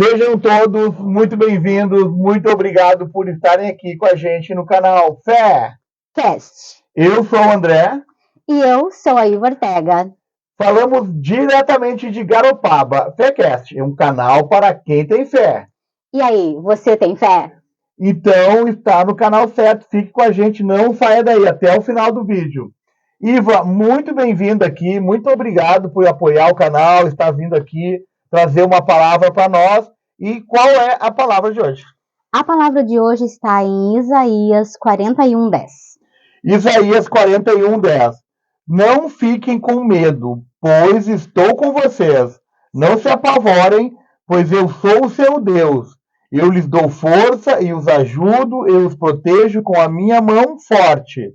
Sejam todos muito bem-vindos, muito obrigado por estarem aqui com a gente no canal Fé Cast. Eu sou o André. E eu sou a Iva Ortega. Falamos diretamente de Garopaba, Fécast, um canal para quem tem fé. E aí, você tem fé? Então está no canal certo, fique com a gente, não saia daí até o final do vídeo. Iva, muito bem-vinda aqui, muito obrigado por apoiar o canal, estar vindo aqui trazer uma palavra para nós. E qual é a palavra de hoje? A palavra de hoje está em Isaías 41:10. Isaías 41:10. Não fiquem com medo, pois estou com vocês. Não se apavorem, pois eu sou o seu Deus. Eu lhes dou força e os ajudo, eu os protejo com a minha mão forte.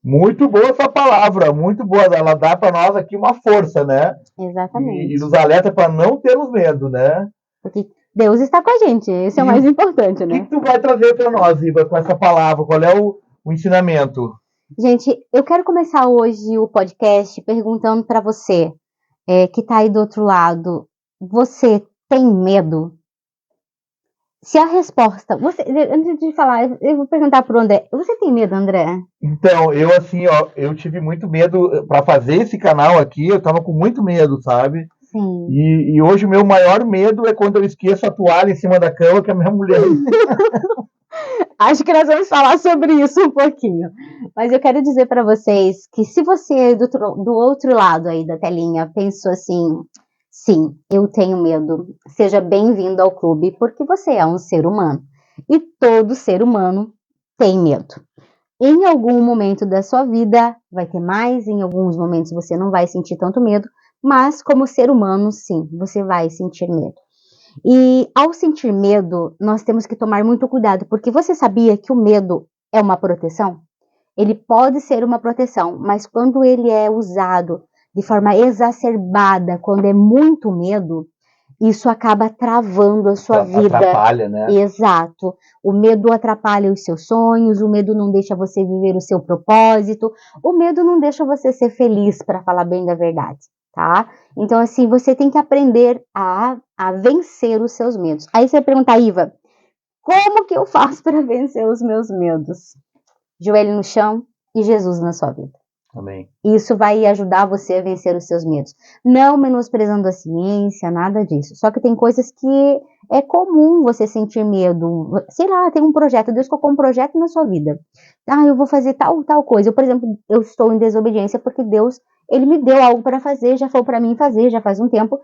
Muito boa essa palavra, muito boa. Ela dá para nós aqui uma força, né? Exatamente. E nos alerta para não termos medo, né? Porque Deus está com a gente, esse é o mais importante, né? O que tu vai trazer para nós, Iva, com essa palavra? Qual é o ensinamento? Gente, eu quero começar hoje o podcast perguntando para você, que está aí do outro lado, você tem medo? Se a resposta, antes de falar, eu vou perguntar pro André, você tem medo, André? Então, eu tive muito medo para fazer esse canal aqui, eu tava com muito medo, sabe? Sim. E hoje o meu maior medo é quando eu esqueço a toalha em cima da cama que a minha mulher... Acho que nós vamos falar sobre isso um pouquinho. Mas eu quero dizer para vocês que se você do outro lado aí da telinha pensou assim, sim, eu tenho medo, seja bem-vindo ao clube, porque você é um ser humano. E todo ser humano tem medo. Em algum momento da sua vida vai ter mais, em alguns momentos você não vai sentir tanto medo, mas como ser humano, sim, você vai sentir medo. E ao sentir medo, nós temos que tomar muito cuidado, porque você sabia que o medo é uma proteção? Ele pode ser uma proteção, mas quando ele é usado de forma exacerbada, quando é muito medo, isso acaba travando a sua vida. Atrapalha, né? Exato. O medo atrapalha os seus sonhos, o medo não deixa você viver o seu propósito, o medo não deixa você ser feliz, para falar bem da verdade, tá? Então, assim, você tem que aprender a vencer os seus medos. Aí você vai perguntar, Iva, como que eu faço para vencer os meus medos? Joelho no chão e Jesus na sua vida. Amém. Isso vai ajudar você a vencer os seus medos. Não menosprezando a ciência, nada disso. Só que tem coisas que é comum você sentir medo. Sei lá, tem um projeto, Deus colocou um projeto na sua vida. Ah, eu vou fazer tal coisa. Eu, por exemplo, eu estou em desobediência porque Deus, ele me deu algo para fazer, já foi para mim fazer, já faz um tempo.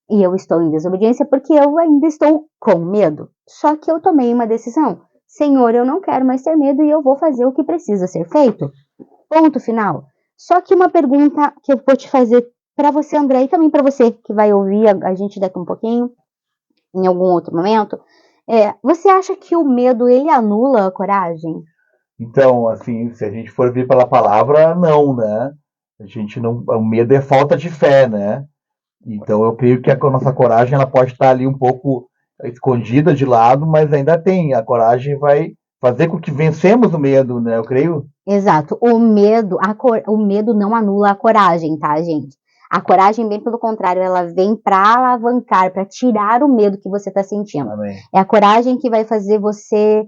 E eu estou em desobediência porque eu ainda estou com medo. Só que eu tomei uma decisão. Senhor, eu não quero mais ter medo e eu vou fazer o que precisa ser feito. Ponto final. Só que uma pergunta que eu vou te fazer para você, André, e também para você que vai ouvir a gente daqui um pouquinho, em algum outro momento, você acha que o medo, ele anula a coragem? Então, assim, se a gente for ver pela palavra, não, né? A gente não, o medo é falta de fé, né? Então eu creio que a nossa coragem ela pode estar ali um pouco escondida de lado, mas ainda tem. A coragem vai fazer com que vencemos o medo, né? Eu creio. Exato. O medo não anula a coragem, tá, gente? A coragem, bem pelo contrário, ela vem para alavancar, para tirar o medo que você está sentindo. Amém. É a coragem que vai fazer você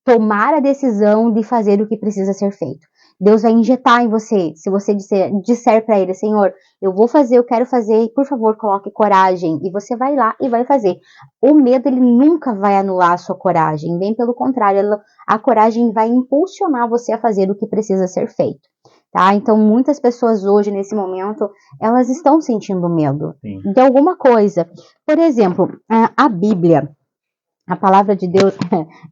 tomar a decisão de fazer o que precisa ser feito. Deus vai injetar em você, se você disser para ele, Senhor, eu vou fazer, eu quero fazer, por favor, coloque coragem, e você vai lá e vai fazer. O medo, ele nunca vai anular a sua coragem, bem pelo contrário, a coragem vai impulsionar você a fazer o que precisa ser feito. Tá? Então, muitas pessoas hoje, nesse momento, elas estão sentindo medo. Sim. De alguma coisa. Por exemplo, a Bíblia, a palavra de Deus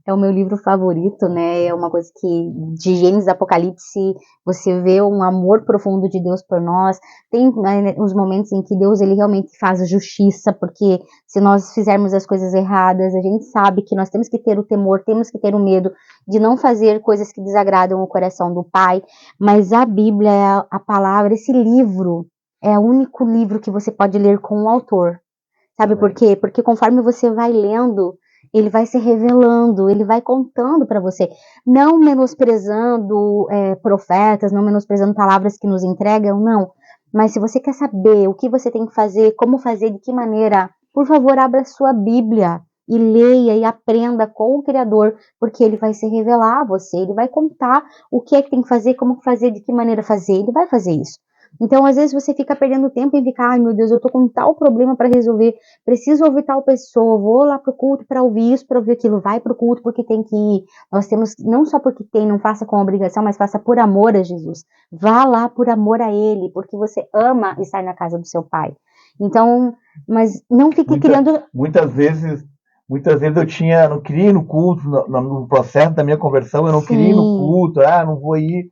é o meu livro favorito, né? É uma coisa que, de Gênesis, Apocalipse, você vê um amor profundo de Deus por nós. Tem os momentos em que Deus, ele realmente faz a justiça, porque se nós fizermos as coisas erradas, a gente sabe que nós temos que ter o temor, temos que ter o medo de não fazer coisas que desagradam o coração do Pai. Mas a Bíblia, a palavra, esse livro, é o único livro que você pode ler com o autor. Sabe por quê? Porque conforme você vai lendo, ele vai se revelando, ele vai contando para você, não menosprezando profetas, não menosprezando palavras que nos entregam, não. Mas se você quer saber o que você tem que fazer, como fazer, de que maneira por favor, abra sua Bíblia e leia e aprenda com o Criador, porque ele vai se revelar a você, ele vai contar o que é que tem que fazer, como fazer, de que maneira fazer, ele vai fazer isso. Então, às vezes, você fica perdendo tempo em ficar, ai meu Deus, eu tô com tal problema para resolver, preciso ouvir tal pessoa, vou lá pro culto para ouvir isso, para ouvir aquilo, vai pro culto porque tem que ir. Nós temos, não só porque tem, não faça com obrigação, mas faça por amor a Jesus. Vá lá por amor a Ele, porque você ama estar na casa do seu Pai. Então, mas não fique criando... Muitas vezes eu não queria ir no culto, no processo da minha conversão, eu não queria ir no culto, não vou ir,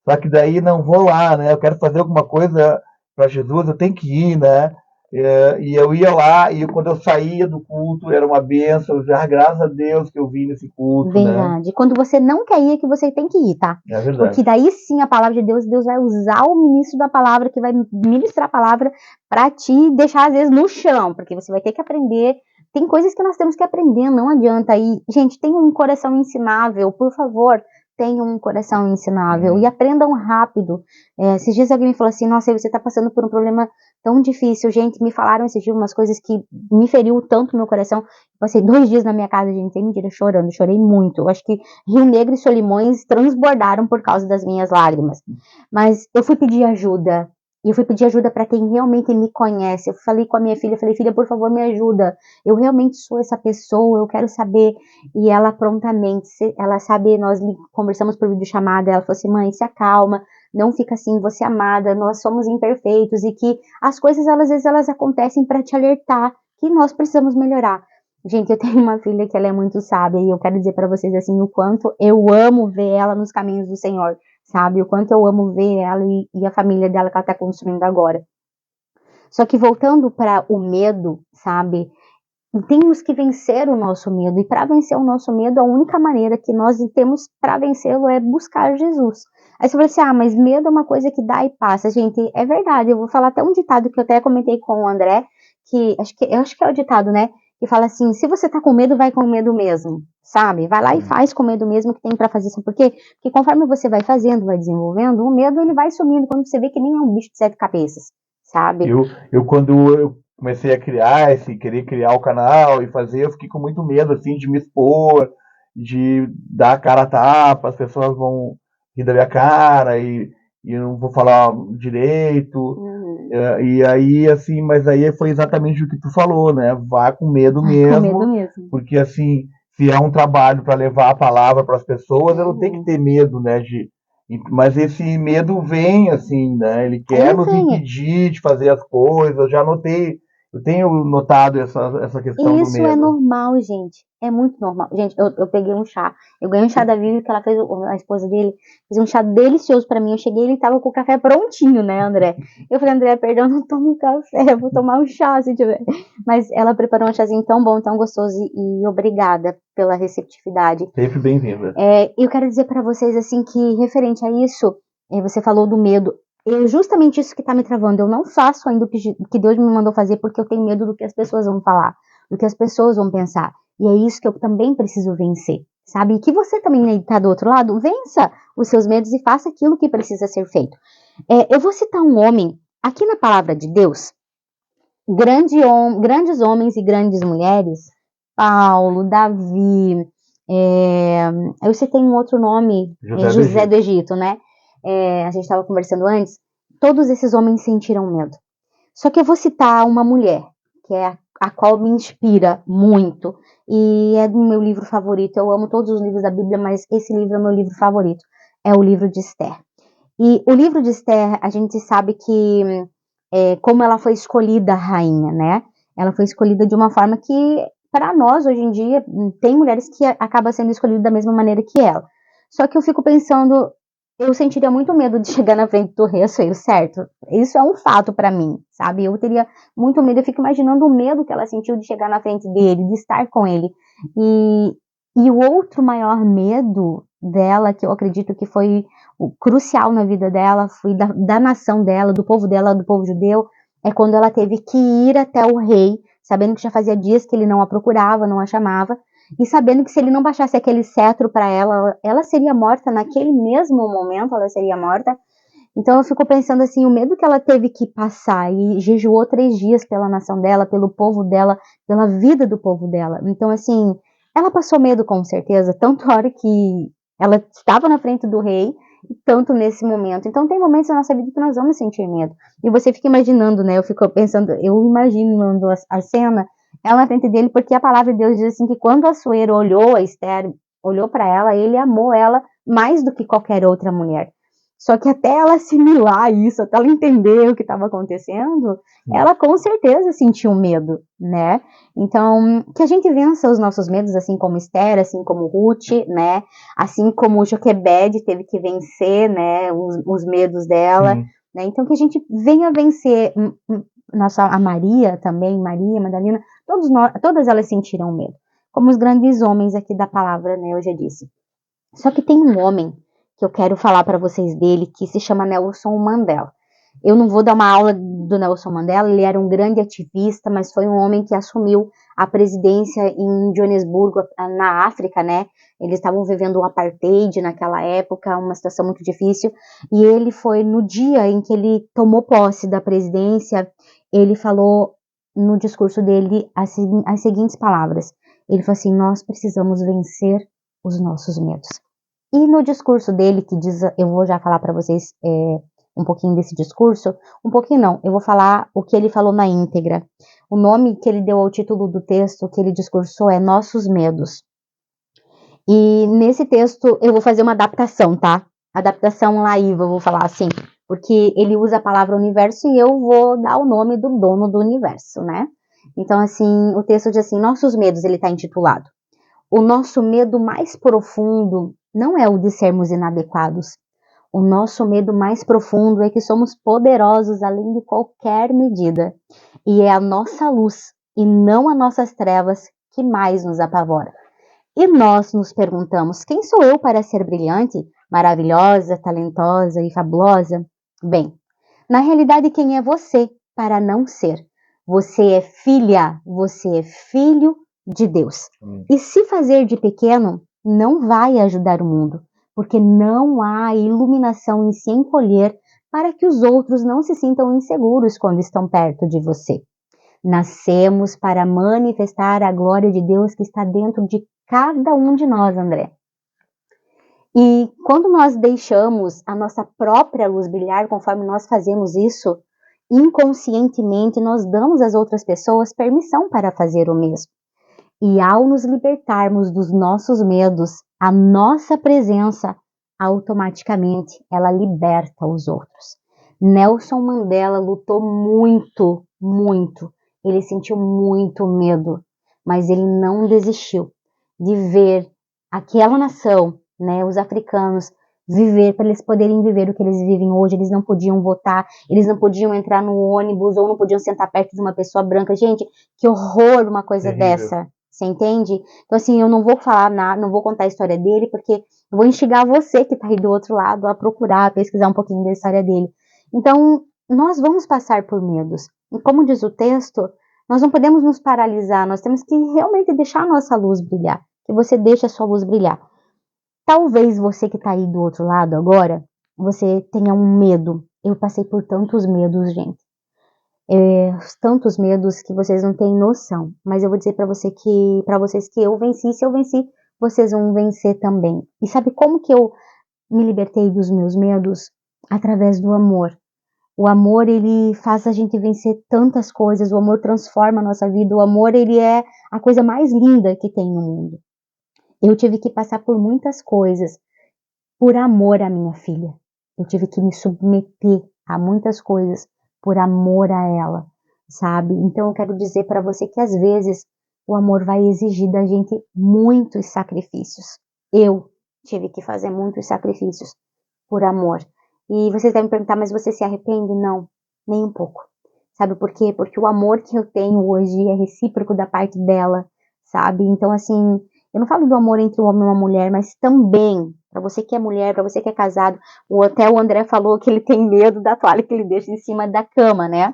só que daí não vou lá, né? Eu quero fazer alguma coisa para Jesus, eu tenho que ir, né? E eu ia lá, e quando eu saía do culto, era uma bênção, já graças a Deus que eu vim nesse culto, verdade. Né? Quando você não quer ir, é que você tem que ir, tá? É verdade. Porque daí sim a palavra de Deus vai usar o ministro da palavra, que vai ministrar a palavra para te deixar às vezes no chão, porque você vai ter que aprender. Tem coisas que nós temos que aprender, não adianta. E, gente, tenha um coração ensinável, por favor, tenham um coração ensinável e aprendam rápido. Esses dias alguém me falou assim, nossa, você está passando por um problema tão difícil. Gente, me falaram esses dias umas coisas que me feriu tanto no meu coração. Passei 2 dias na minha casa, gente, sem mentira, chorando, chorei muito. Eu acho que Rio Negro e Solimões transbordaram por causa das minhas lágrimas. Mas eu fui pedir ajuda. E eu fui pedir ajuda para quem realmente me conhece. Eu falei com a minha filha, falei, filha, por favor, me ajuda. Eu realmente sou essa pessoa, eu quero saber. E ela prontamente, ela sabe, nós conversamos por videochamada, ela falou assim, mãe, se acalma, não fica assim, você é amada, nós somos imperfeitos e que as coisas, às vezes, elas acontecem para te alertar que nós precisamos melhorar. Gente, eu tenho uma filha que ela é muito sábia e eu quero dizer para vocês assim, o quanto eu amo ver ela nos caminhos do Senhor. Sabe, o quanto eu amo ver ela e a família dela que ela está construindo agora. Só que voltando para o medo, sabe, temos que vencer o nosso medo, e para vencer o nosso medo, a única maneira que nós temos para vencê-lo é buscar Jesus. Aí você fala assim, mas medo é uma coisa que dá e passa. Gente, é verdade, eu vou falar até um ditado que eu até comentei com o André, que eu acho que é o ditado, né, que fala assim, se você tá com medo, vai com medo mesmo, sabe? Vai lá e faz com medo mesmo que tem para fazer. Sabe por quê? Porque conforme você vai fazendo, vai desenvolvendo, o medo ele vai sumindo quando você vê que nem é um bicho de 7 cabeças, sabe? Eu quando eu comecei a querer criar o canal e fazer, eu fiquei com muito medo, assim, de me expor, de dar a cara a tapa, as pessoas vão rir da minha cara e eu não vou falar direito. E aí, assim, mas aí foi exatamente o que tu falou, né? Vá com medo mesmo. Com medo mesmo. Porque, assim, se é um trabalho para levar a palavra para as pessoas, eu não tenho que ter medo, né? Mas esse medo vem, assim, né? Ele quer nos impedir de fazer as coisas. Eu tenho notado essa questão do medo. Isso é normal, gente. É muito normal. Gente, eu peguei um chá. Eu ganhei um chá da Vivi, que ela fez, a esposa dele, fez um chá delicioso pra mim. Eu cheguei, ele tava com o café prontinho, né, André? Eu falei, André, perdão, não tomo café, eu vou tomar um chá se tiver. Mas ela preparou um chazinho tão bom, tão gostoso, e obrigada pela receptividade. Sempre bem-vinda. Eu quero dizer pra vocês, assim, que referente a isso, você falou do medo. Justamente isso que tá me travando. Eu não faço ainda o que Deus me mandou fazer porque eu tenho medo do que as pessoas vão falar, do que as pessoas vão pensar. E é isso que eu também preciso vencer, sabe? E que você também tá do outro lado, vença os seus medos e faça aquilo que precisa ser feito. Eu vou citar um homem, aqui na palavra de Deus, grandes homens e grandes mulheres, Paulo, Davi, eu citei um outro nome, José do Egito, né? A gente estava conversando antes, todos esses homens sentiram medo. Só que eu vou citar uma mulher, que é a qual me inspira muito, e é do meu livro favorito. Eu amo todos os livros da Bíblia, mas esse livro é meu livro favorito, é o livro de Esther. E o livro de Esther, a gente sabe que, como ela foi escolhida rainha, né? Ela foi escolhida de uma forma que, para nós, hoje em dia, tem mulheres que acabam sendo escolhidas da mesma maneira que ela. Só que eu fico pensando, eu sentiria muito medo de chegar na frente do rei, certo? Isso é um fato pra mim, sabe? Eu teria muito medo, eu fico imaginando o medo que ela sentiu de chegar na frente dele, de estar com ele. E o outro maior medo dela, que eu acredito que foi o crucial na vida dela, foi da nação dela, do povo judeu, é quando ela teve que ir até o rei, sabendo que já fazia dias que ele não a procurava, não a chamava, e sabendo que se ele não baixasse aquele cetro para ela, ela seria morta naquele mesmo momento, ela seria morta. Então eu fico pensando assim, o medo que ela teve que passar e jejuou 3 dias pela nação dela, pelo povo dela, pela vida do povo dela. Então assim, ela passou medo com certeza, tanto a hora que ela estava na frente do rei, tanto nesse momento. Então tem momentos na nossa vida que nós vamos sentir medo. E você fica imaginando, né? Eu fico pensando, eu imaginando a cena, ela na frente dele, porque a palavra de Deus diz assim que quando Assuero olhou a Esther, olhou para ela, ele amou ela mais do que qualquer outra mulher. Só que até ela assimilar isso, até ela entender o que estava acontecendo, ela com certeza sentiu medo, né? Então, que a gente vença os nossos medos, assim como Esther, assim como Ruth, né? Assim como Joquebede teve que vencer, né? Os medos dela, né? Então, que a gente venha vencer a Maria também, Maria, Madalena, todas elas sentiram medo. Como os grandes homens aqui da palavra, né? Eu já disse. Só que tem um homem que eu quero falar para vocês dele, que se chama Nelson Mandela. Eu não vou dar uma aula do Nelson Mandela, ele era um grande ativista, mas foi um homem que assumiu a presidência em Joanesburgo, na África, né? Eles estavam vivendo o apartheid naquela época, uma situação muito difícil, e ele foi no dia em que ele tomou posse da presidência, ele falou no discurso dele as seguintes palavras. Ele falou assim, nós precisamos vencer os nossos medos. E no discurso dele, que diz, eu vou já falar para vocês um pouquinho desse discurso, um pouquinho não, eu vou falar o que ele falou na íntegra. O nome que ele deu ao título do texto que ele discursou é Nossos Medos. E nesse texto eu vou fazer uma adaptação, tá? Adaptação Laiva, eu vou falar assim, porque ele usa a palavra universo e eu vou dar o nome do dono do universo, né? Então, assim, o texto diz assim, Nossos Medos, ele está intitulado. O nosso medo mais profundo não é o de sermos inadequados. O nosso medo mais profundo é que somos poderosos além de qualquer medida. E é a nossa luz, e não as nossas trevas, que mais nos apavora. E nós nos perguntamos, quem sou eu para ser brilhante, maravilhosa, talentosa e fabulosa? Bem, na realidade, quem é você para não ser? Você é filha, você é filho de Deus. E se fazer de pequeno não vai ajudar o mundo, porque não há iluminação em se encolher para que os outros não se sintam inseguros quando estão perto de você. Nascemos para manifestar a glória de Deus que está dentro de cada um de nós, André. E quando nós deixamos a nossa própria luz brilhar, conforme nós fazemos isso, inconscientemente nós damos às outras pessoas permissão para fazer o mesmo. E ao nos libertarmos dos nossos medos, a nossa presença, automaticamente, ela liberta os outros. Nelson Mandela lutou muito, muito. Ele sentiu muito medo, mas ele não desistiu de ver aquela nação, né, os africanos, viver, para eles poderem viver o que eles vivem hoje. Eles não podiam votar, eles não podiam entrar no ônibus ou não podiam sentar perto de uma pessoa branca. Gente, que horror uma coisa dessa. Você entende? Então, assim, eu não vou falar nada, não vou contar a história dele, porque eu vou instigar você que está aí do outro lado a procurar, a pesquisar um pouquinho da história dele. Então, nós vamos passar por medos. E como diz o texto, nós não podemos nos paralisar, nós temos que realmente deixar a nossa luz brilhar. Que você deixe a sua luz brilhar. Talvez você que está aí do outro lado agora, você tenha um medo. Eu passei por tantos medos, gente. Tantos medos que vocês não têm noção. Mas eu vou dizer para vocês que eu venci. Se eu venci, vocês vão vencer também. E sabe como que eu me libertei dos meus medos? Através do amor. O amor, ele faz a gente vencer tantas coisas. O amor transforma a nossa vida. O amor, ele é a coisa mais linda que tem no mundo. Eu tive que passar por muitas coisas por amor à minha filha. Eu tive que me submeter a muitas coisas por amor a ela, sabe? Então eu quero dizer para você que às vezes o amor vai exigir da gente muitos sacrifícios. Eu tive que fazer muitos sacrifícios por amor. E vocês devem me perguntar, mas você se arrepende? Não, nem um pouco. Sabe por quê? Porque o amor que eu tenho hoje é recíproco da parte dela, sabe? Então, assim, eu não falo do amor entre um homem e uma mulher, mas também, para você que é mulher, para você que é casado, até o André falou que ele tem medo da toalha que ele deixa em cima da cama, né?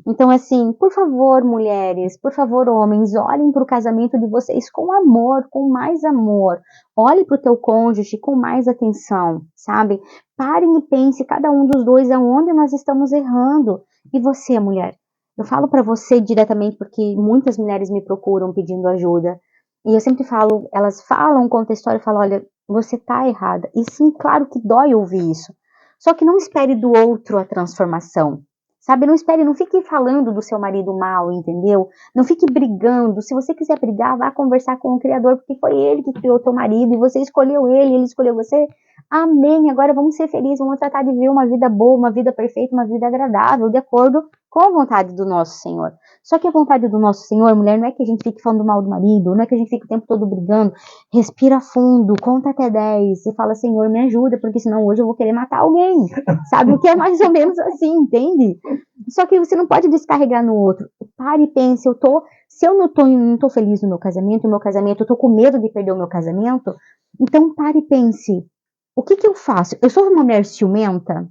Então, assim, por favor, mulheres, por favor, homens, olhem para o casamento de vocês com amor, com mais amor. Olhe para o teu cônjuge com mais atenção, sabe? Parem e pense, cada um dos dois, aonde nós estamos errando. E você, mulher? Eu falo para você diretamente porque muitas mulheres me procuram pedindo ajuda. E eu sempre falo, elas falam, contam a história e falam, olha, você tá errada. E sim, claro que dói ouvir isso. Só que não espere do outro a transformação. Sabe, não espere, não fique falando do seu marido mal, entendeu? Não fique brigando. Se você quiser brigar, vá conversar com o Criador, porque foi ele que criou teu marido e você escolheu ele escolheu você. Amém. Agora vamos ser felizes, vamos tratar de ver uma vida boa, uma vida perfeita, uma vida agradável, de acordo com a vontade do nosso Senhor. Só que a vontade do nosso Senhor, mulher, não é que a gente fique falando mal do marido, não é que a gente fique o tempo todo brigando. Respira fundo, conta até 10 e fala, Senhor, me ajuda, porque senão hoje eu vou querer matar alguém. Sabe o que é mais ou menos assim, entende? Só que você não pode descarregar no outro. Pare e pense, se eu não tô feliz no meu casamento, eu tô com medo de perder o meu casamento, então pare e pense, o que eu faço? Eu sou uma mulher ciumenta?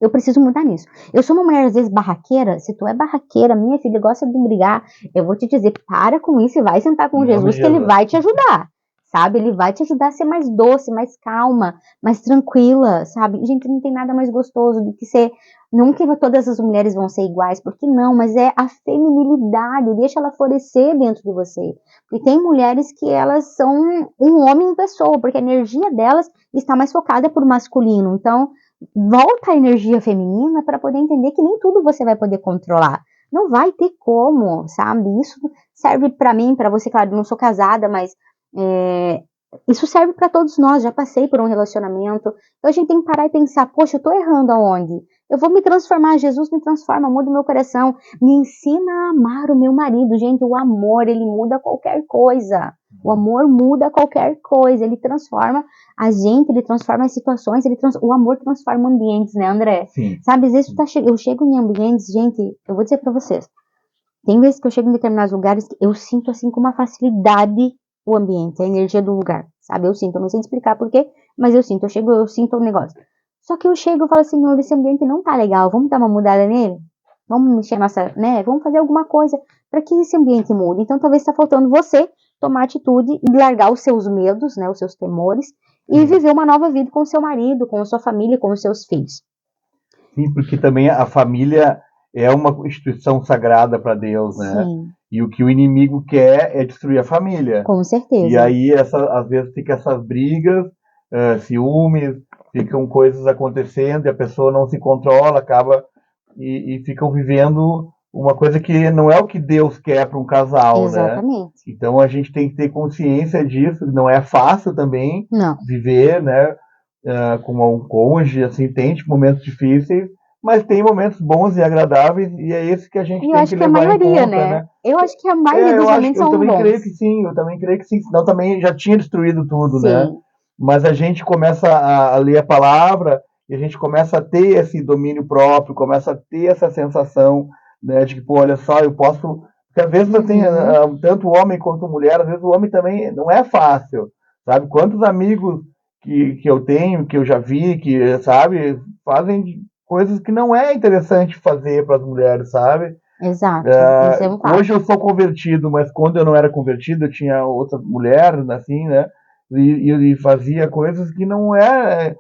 Eu preciso mudar nisso. Eu sou uma mulher, às vezes, barraqueira. Se tu é barraqueira, minha filha, gosta de brigar, eu vou te dizer, para com isso e vai sentar com Jesus, que ele vai te ajudar. Sabe? Ele vai te ajudar a ser mais doce, mais calma, mais tranquila, sabe? Gente, não tem nada mais gostoso do que ser... Não que todas as mulheres vão ser iguais, porque não, mas é a feminilidade, deixa ela florescer dentro de você. E tem mulheres que elas são um homem em pessoa, porque a energia delas está mais focada por masculino. Então, volta a energia feminina para poder entender que nem tudo você vai poder controlar. Não vai ter como, sabe? Isso serve para mim, para você, claro, eu não sou casada, mas isso serve para todos nós. Já passei por um relacionamento. Então a gente tem que parar e pensar, poxa, eu tô errando aonde? Eu vou me transformar, Jesus me transforma, muda o meu coração, me ensina a amar o meu marido. Gente, o amor, ele muda qualquer coisa. O amor muda qualquer coisa, ele transforma a gente, ele transforma as situações, o amor transforma ambientes, né, André? Sim. Sabe, às vezes eu chego em ambientes, gente, eu vou dizer pra vocês, tem vezes que eu chego em determinados lugares que eu sinto, assim, com uma facilidade o ambiente, a energia do lugar, sabe? Eu sinto, eu não sei explicar porquê, mas eu sinto, eu sinto o negócio. Só que eu chego e falo assim, esse ambiente não tá legal, vamos dar uma mudada nele? Vamos mexer né? Vamos fazer alguma coisa para que esse ambiente mude. Então, talvez está faltando você tomar atitude e largar os seus medos, né, os seus temores, e viver uma nova vida com o seu marido, com a sua família, com os seus filhos. Sim, porque também a família é uma instituição sagrada para Deus, né? Sim. E o que o inimigo quer é destruir a família. Com certeza. E aí, às vezes, fica essas brigas, ciúmes, ficam coisas acontecendo e a pessoa não se controla, acaba e ficam vivendo uma coisa que não é o que Deus quer para um casal, Exatamente. né? Então a gente tem que ter consciência disso. Não é fácil também viver, né? Com um cônjuge, assim, tem momentos difíceis, mas tem momentos bons e agradáveis, e é esse que a gente tem que levar em conta, né? Eu acho que a maioria dos momentos são bons. Eu também creio que sim, senão também já tinha destruído tudo, né? Mas a gente começa a ler a palavra, e a gente começa a ter esse domínio próprio, começa a ter essa sensação, né, de que, pô, olha só, eu posso... Porque às vezes assim, tanto o homem quanto a mulher, às vezes o homem também não é fácil, sabe? Quantos amigos que eu tenho, que eu já vi, que, sabe, fazem coisas que não é interessante fazer para as mulheres, sabe? Exato. Hoje eu sou convertido, mas quando eu não era convertido, eu tinha outra mulher, assim, né? E fazia coisas que não é,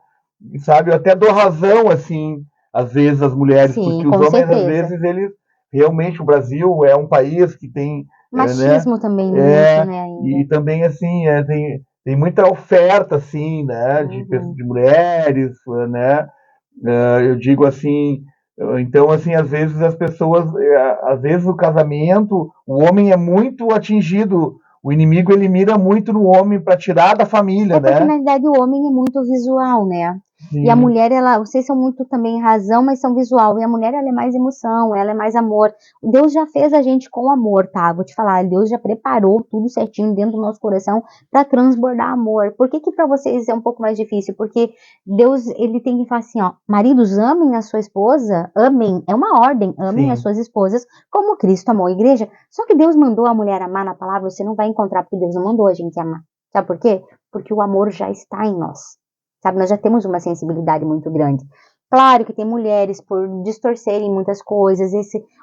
sabe? Eu até dou razão, assim, às vezes, às mulheres, porque os homens, às vezes, eles realmente, o Brasil é um país que tem machismo, né? Também muito, né? Ainda. E também, assim, tem muita oferta, assim, né? De mulheres, né? Eu digo assim, então, assim, às vezes as pessoas, às vezes o casamento, o homem é muito atingido, o inimigo ele mira muito no homem para tirar da família, né? Porque na verdade o homem é muito visual, né? Sim. E a mulher, vocês são muito também razão, mas são visual. E a mulher, ela é mais emoção, ela é mais amor. Deus já fez a gente com amor, tá? Vou te falar, Deus já preparou tudo certinho dentro do nosso coração para transbordar amor. Por que para vocês é um pouco mais difícil? Porque Deus, ele tem que falar assim, ó, maridos, amem a sua esposa, amem, é uma ordem, amem as suas esposas, como Cristo amou a igreja. Só que Deus mandou a mulher amar na palavra, você não vai encontrar, porque Deus não mandou a gente amar. Sabe por quê? Porque o amor já está em nós. Sabe, nós já temos uma sensibilidade muito grande. Claro que tem mulheres por distorcerem muitas coisas,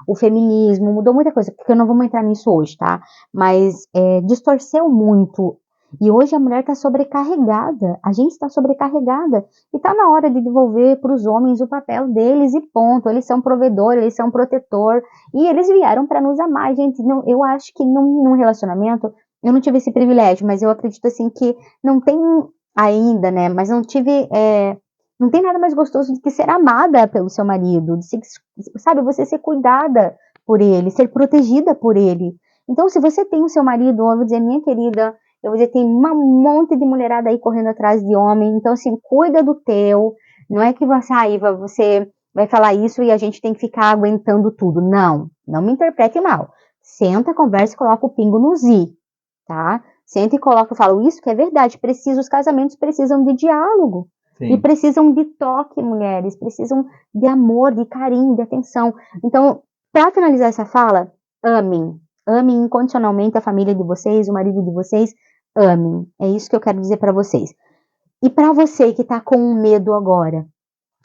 o feminismo mudou muita coisa, porque não vamos entrar nisso hoje, tá? Mas distorceu muito. E hoje a mulher está sobrecarregada, a gente está sobrecarregada. E está na hora de devolver para os homens o papel deles e ponto. Eles são provedor, eles são protetor. E eles vieram para nos amar, gente. Não, eu acho que num relacionamento, eu não tive esse privilégio, mas eu acredito assim que não tem ainda, né? Mas não tive... não tem nada mais gostoso do que ser amada pelo seu marido, sabe, você ser cuidada por ele, ser protegida por ele. Então, se você tem o seu marido, eu vou dizer, minha querida, eu vou dizer, tem um monte de mulherada aí correndo atrás de homem, então, assim, cuida do teu, não é que você vai falar isso e a gente tem que ficar aguentando tudo. Não me interprete mal. Senta, conversa e coloca o pingo no i, tá? Senta e coloca, eu falo, isso que é verdade, os casamentos precisam de diálogo. Sim. E precisam de toque, mulheres, precisam de amor, de carinho, de atenção. Então, para finalizar essa fala, amem incondicionalmente a família de vocês, o marido de vocês, amem. É isso que eu quero dizer para vocês. E para você que está com medo agora,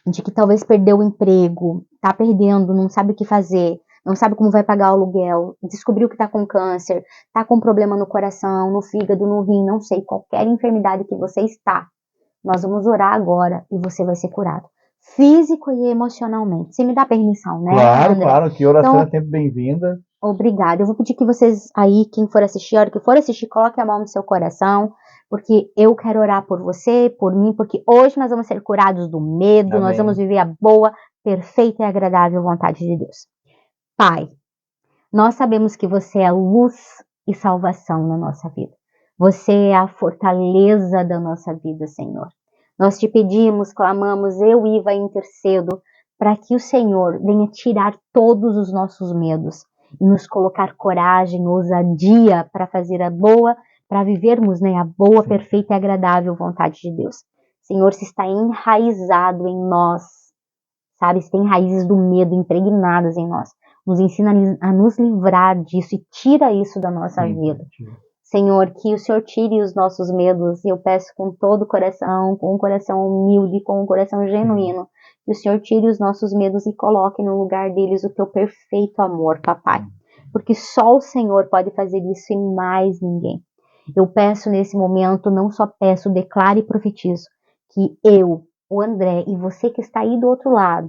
de que talvez perdeu o emprego, está perdendo, não sabe o que fazer, não sabe como vai pagar o aluguel, descobriu que está com câncer, está com problema no coração, no fígado, no rim, não sei, qualquer enfermidade que você está, nós vamos orar agora e você vai ser curado. Físico e emocionalmente. Você me dá permissão, né, Claro, André? claro, que oração é sempre bem-vinda. Obrigada. Eu vou pedir que vocês aí, quem for assistir, a hora que for assistir, coloque a mão no seu coração, porque eu quero orar por você, por mim, porque hoje nós vamos ser curados do medo, Amém. Nós vamos viver a boa, perfeita e agradável vontade de Deus. Pai, nós sabemos que você é luz e salvação na nossa vida. Você é a fortaleza da nossa vida, Senhor. Nós te pedimos, clamamos, eu, Iva, intercedo, para que o Senhor venha tirar todos os nossos medos e nos colocar coragem, ousadia para fazer a boa, para vivermos, né, a boa, perfeita e agradável vontade de Deus. Senhor, se está enraizado em nós, sabe, se tem raízes do medo impregnadas em nós, nos ensina a nos livrar disso e tira isso da nossa vida. Senhor, que o Senhor tire os nossos medos, e eu peço com todo o coração, com um coração humilde, com um coração genuíno, que o Senhor tire os nossos medos e coloque no lugar deles o teu perfeito amor, papai. Porque só o Senhor pode fazer isso e mais ninguém. Eu peço nesse momento, não só peço, declaro e profetizo, que eu, o André e você que está aí do outro lado,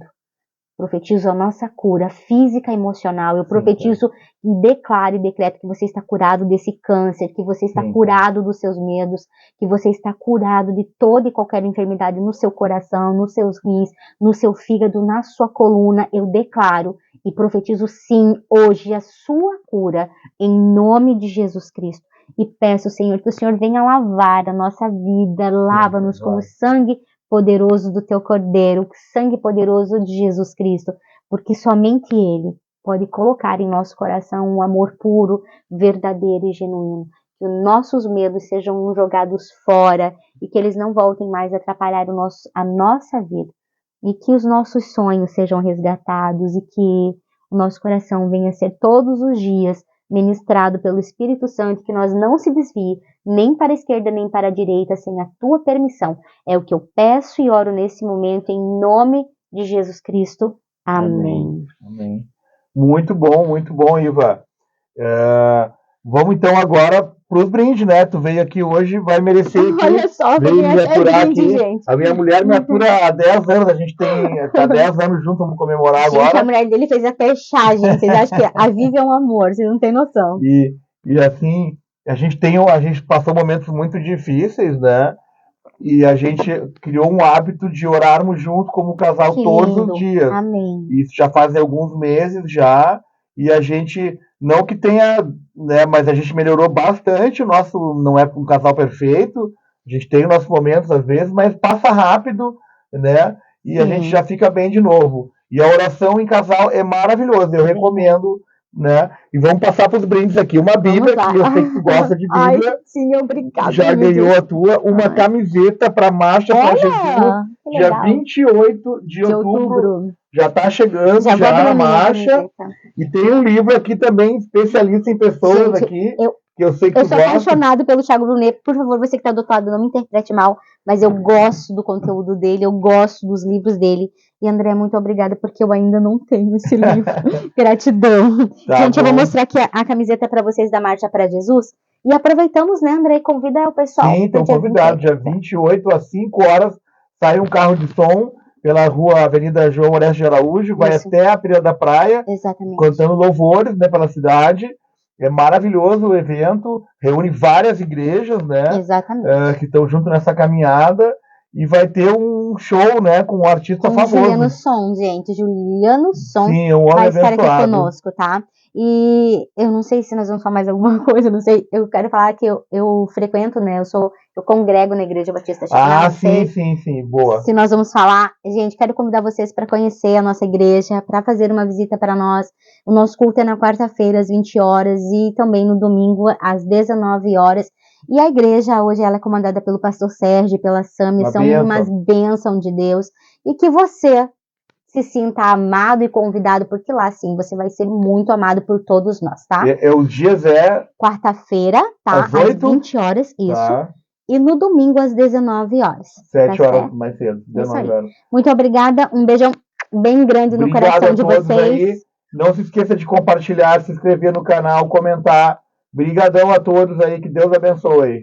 profetizo a nossa cura física e emocional. Eu profetizo e declaro e decreto que você está curado desse câncer, que você está curado dos seus medos, que você está curado de toda e qualquer enfermidade no seu coração, nos seus rins, no seu fígado, na sua coluna. Eu declaro e profetizo sim hoje a sua cura em nome de Jesus Cristo. E peço, Senhor, que o Senhor venha lavar a nossa vida, lava-nos com o sangue poderoso do teu Cordeiro, o sangue poderoso de Jesus Cristo, porque somente Ele pode colocar em nosso coração um amor puro, verdadeiro e genuíno. Que os nossos medos sejam jogados fora e que eles não voltem mais a atrapalhar a nossa vida. E que os nossos sonhos sejam resgatados e que o nosso coração venha a ser todos os dias ministrado pelo Espírito Santo, que nós não se desvie nem para a esquerda nem para a direita sem a tua permissão. É o que eu peço e oro nesse momento em nome de Jesus Cristo. Amém. Amém. Muito bom, Iva. Vamos então agora para os brindes, né? Tu veio aqui hoje, vai merecer aqui. Olha só, veio me aturar brinde, aqui. Gente. A minha mulher me atura há 10 anos, a gente tá 10 anos juntos, vamos comemorar gente, agora. A mulher dele fez até chá, gente. Vocês acham que a Vivi é um amor, vocês não têm noção. E assim, a gente passou momentos muito difíceis, né? E a gente criou um hábito de orarmos juntos como casal todos os dias. Amém. Isso já fazem alguns meses já. E a gente, não que tenha, né, mas a gente melhorou bastante. O nosso não é um casal perfeito. A gente tem os nossos momentos às vezes, mas passa rápido, né? E a gente já fica bem de novo. E a oração em casal é maravilhosa. Eu recomendo, né? E vamos passar para os brindes aqui. Uma Bíblia, que eu sei que tu gosta de Bíblia. Ai, sim, obrigada. Já ganhou a tua. Uma camiseta para Marcha para Jesus, dia 28 de outubro. Já está chegando, já a marcha. E tem um livro aqui também, especialista em pessoas. Gente, aqui. que eu sei que Eu tu sou gosta. apaixonado pelo Thiago Brunet. Por favor, você que tá do outro lado, não me interprete mal, mas eu gosto do conteúdo dele, eu gosto dos livros dele. E André, muito obrigada, porque eu ainda não tenho esse livro. Gratidão. Tá Gente, eu vou bom. mostrar aqui a camiseta para vocês da Marcha para Jesus. E aproveitamos, né, André? Convida o pessoal. Sim, pro estão dia convidados. 28. Dia 28, às 5 horas, sai um carro de som pela rua Avenida João Orestes de Araújo, vai Isso. até a Trilha da Praia, Exatamente. cantando louvores, né, pela cidade. É maravilhoso o evento, reúne várias igrejas, né, Exatamente. que estão junto nessa caminhada, e vai ter um show, né, com um artista Com famoso. Juliano Som, gente. Juliano Som Sim, é um homem vai estar aqui abençoado. conosco, tá? E eu não sei se nós vamos falar mais alguma coisa, não sei. Eu quero falar que eu frequento, né? Eu congrego na Igreja Batista Chicanal. Ah, sim, boa. Se nós vamos falar, gente, quero convidar vocês para conhecer a nossa igreja, para fazer uma visita para nós. O nosso culto é na quarta-feira, às 20 horas, e também no domingo, às 19 horas. E a igreja, hoje, ela é comandada pelo pastor Sérgio, pela Sâmia, Uma são bênção. umas bênçãos de Deus. E que você se sinta amado e convidado, porque lá, sim, você vai ser muito amado por todos nós, tá? Os dias Quarta-feira, tá? Às 8? Às 20 horas, isso. Tá. E no domingo, às 19 horas. 7 tá horas certo? mais cedo, Isso 19 aí. horas. Muito obrigada, um beijão bem grande no Obrigado coração a de todos vocês. aí. Não se esqueça de compartilhar, se inscrever no canal, comentar. Obrigadão a todos aí, que Deus abençoe.